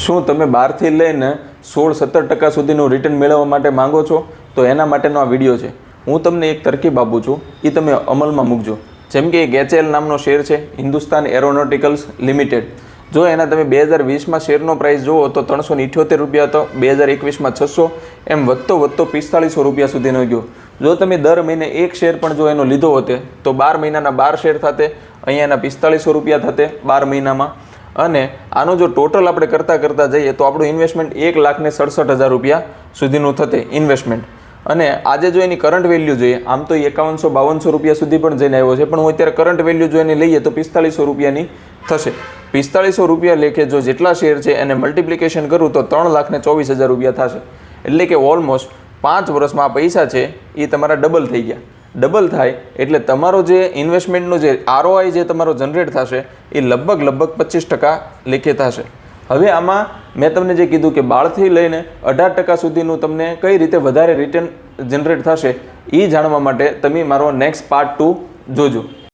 શું તમે 12થી લઈને 16-17% સુધીનું રિટર્ન મેળવવા માટે માંગો છો? તો એના માટેનો આ વિડીયો છે. હું તમને એક તરકીબ આપું છું, એ તમે અમલમાં મૂકજો. જેમ કે એક HL નામનો શેર છે, હિન્દુસ્તાન એરોનોટિકલ્સ લિમિટેડ. જો એના તમે 2020માં શેરનો પ્રાઇસ જુઓ તો 378 રૂપિયા હતો, 2021માં 600, એમ વધતો 4500 રૂપિયા સુધીનો ગયો. જો તમે દર મહિને એક શેર પણ જો એનો લીધો હોતે તો 12 મહિનાના 12 શેર થતે, અહીંયાના 4500 રૂપિયા થતે 12 મહિનામાં. અને આનો જો ટોટલ આપણે કરતાં જઈએ તો આપણું ઇન્વેસ્ટમેન્ટ 1,67,000 રૂપિયા સુધીનું થતે ઇન્વેસ્ટમેન્ટ. અને આજે જો એની કરંટ વેલ્યુ જોઈએ, આમ તો 5152 રૂપિયા સુધી પણ જઈને આવ્યો છે, પણ હું અત્યારે કરંટ વેલ્યુ જો એને લઈએ તો 4500 રૂપિયાની થશે. 4500 રૂપિયા લેખે જો જેટલા શેર છે એને મલ્ટિપ્લિકેશન કરું તો 3,24,000 રૂપિયા થશે. એટલે કે ઓલમોસ્ટ 5 વર્ષમાં આ પૈસા છે એ તમારા ડબલ થઈ ગયા. ડબલ થાય એટલે તમારો જે ઇન્વેસ્ટમેન્ટનો જે ROI જે તમારો જનરેટ થશે એ લગભગ 25% લેખે થશે. હવે આમાં મેં તમને જે કીધું કે 12થી લઈને 18% સુધીનું તમને કઈ રીતે વધારે રિટર્ન જનરેટ થશે એ જાણવા માટે તમે મારો નેક્સ્ટ પાર્ટ 2 જોજો.